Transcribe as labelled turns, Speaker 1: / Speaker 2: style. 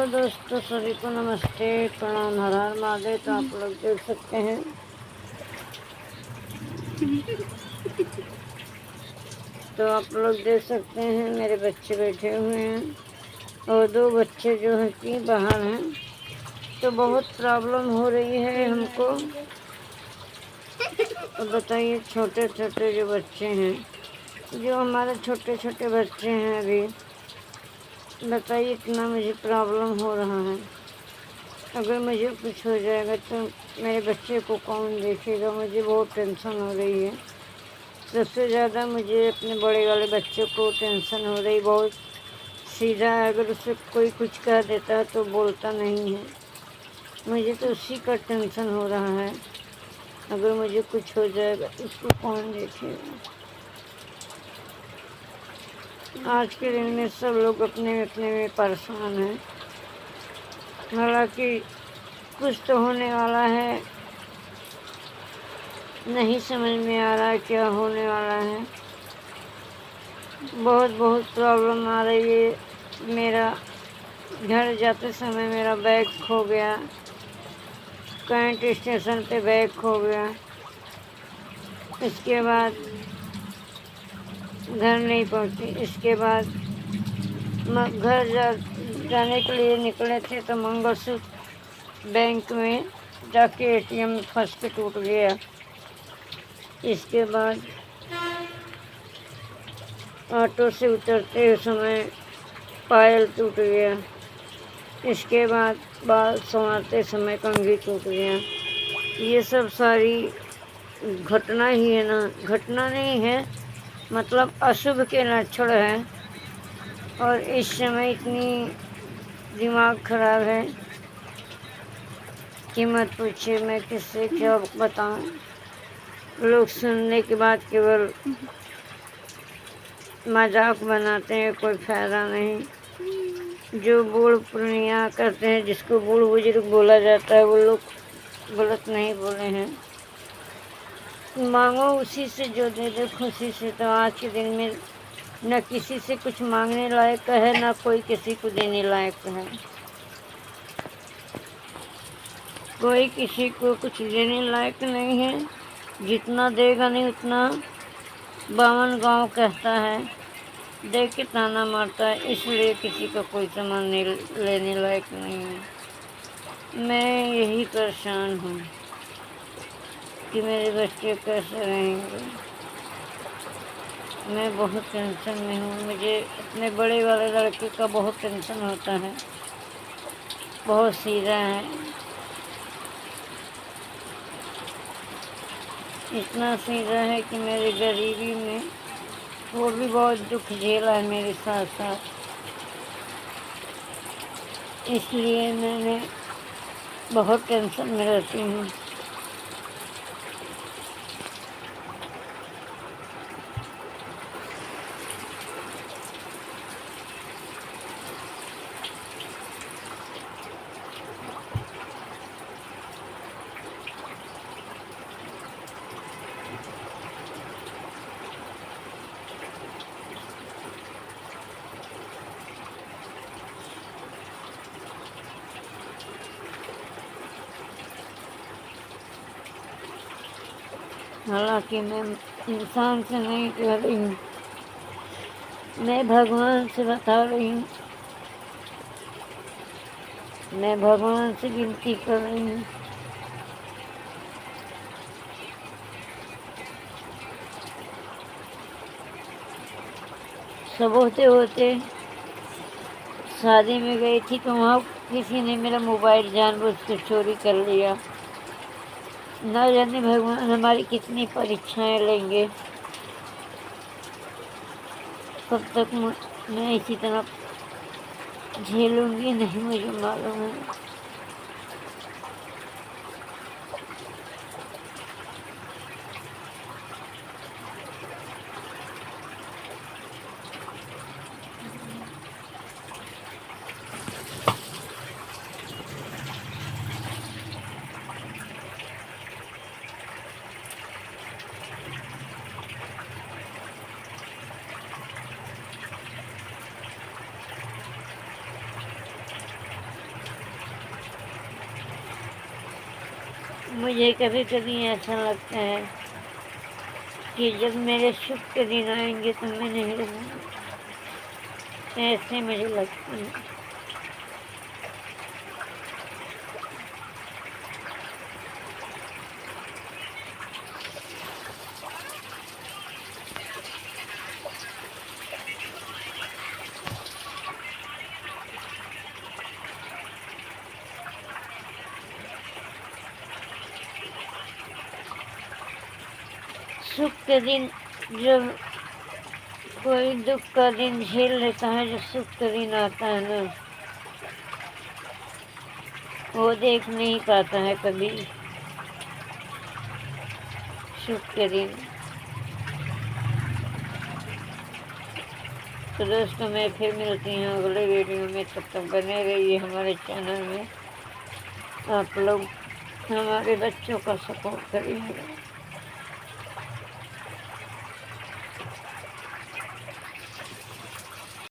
Speaker 1: Hello दोस्तों, सभी को नमस्ते, प्रणाम, हर हर महादेव। तो आप लोग देख सकते हैं, मेरे बच्चे बैठे हुए हैं और दो बच्चे जो हैं कि बाहर हैं। तो बहुत प्रॉब्लम हो रही है हमको। और बताइए, छोटे छोटे जो बच्चे हैं, जो हमारे छोटे छोटे बच्चे हैं अभी, बताइए इतना मुझे प्रॉब्लम हो रहा है। अगर मुझे कुछ हो जाएगा तो मेरे बच्चे को कौन देखेगा? मुझे बहुत टेंशन हो रही है। सबसे ज़्यादा मुझे अपने बड़े वाले बच्चों को टेंशन हो रही। बहुत सीधा है, अगर उसे कोई कुछ कह देता है तो बोलता नहीं है। मुझे तो उसी का टेंशन हो रहा है। अगर मुझे कुछ हो जाएगा तो उसको कौन देखेगा? आज के दिन में सब लोग अपने अपने में परेशान हैं। हालांकि कुछ तो होने वाला है, नहीं समझ में आ रहा है क्या होने वाला है। बहुत बहुत प्रॉब्लम आ रही है। मेरा घर जाते समय मेरा बैग खो गया, करंट स्टेशन पे बैग खो गया। इसके बाद घर नहीं पहुंची। इसके बाद घर जाने के लिए निकले थे तो मंगलसूत्र बैंक में जाके एटीएम में फंस के टूट गया। इसके बाद ऑटो से उतरते समय पायल टूट गया। इसके बाद बाल संवारते समय कंघी टूट गया। ये सब सारी घटना ही है ना, घटना नहीं है, मतलब अशुभ के लक्षण हैं। और इस समय इतनी दिमाग खराब है कि मत पूछिए। मैं किससे क्या बताऊं? लोग सुनने के बाद केवल मजाक बनाते हैं, कोई फ़ायदा नहीं। जो बूढ़ पुरनिया करते हैं, जिसको बूढ़ बुजुर्ग बोला जाता है, वो लोग गलत नहीं बोले हैं। मांगो उसी से जो दे दे खुशी से। तो आज के दिन में न किसी से कुछ मांगने लायक है, न कोई किसी को देने लायक है। कोई किसी को कुछ देने लायक नहीं है। जितना देगा नहीं उतना बावन गांव कहता है, दे के ताना मारता है। इसलिए किसी का कोई सामान लेने लायक नहीं है। मैं यही परेशान हूँ कि मेरे बच्चे कैसे रहेंगे। मैं बहुत टेंशन में हूँ। मुझे अपने बड़े वाले लड़के का बहुत टेंशन होता है। बहुत सीधा है, इतना सीधा है कि मेरी गरीबी में वो भी बहुत दुख झेला है मेरे साथ साथ। इसलिए मैंने बहुत टेंशन में रहती हूँ। हालांकि मैं इंसान से नहीं कह रही हूँ, मैं भगवान से बता रही हूँ। मैं भगवान से विनती कर रही हूँ। सब होते होते शादी में गई थी तो वहाँ किसी ने मेरा मोबाइल जानबूझ के चोरी कर लिया। न जाने भगवान हमारी कितनी परीक्षाएं लेंगे। कब तक मैं इसी तरह झेलूंगी नहीं मुझे मालूम है। मुझे कभी कभी ऐसा लगता है कि जब मेरे सुख के दिन आएंगे तो मैं नहीं रहूँगी, ऐसे मुझे लगता है। सुख के दिन जब कोई दुख का दिन झेल लेता है, जो सुख का दिन आता है ना, वो देख नहीं पाता है कभी सुख के दिन। तो दोस्तों, मैं फिर मिलती हूँ अगले वीडियो में, तब तक बने रहिए हमारे चैनल में। आप लोग हमारे बच्चों का सपोर्ट करिएगा।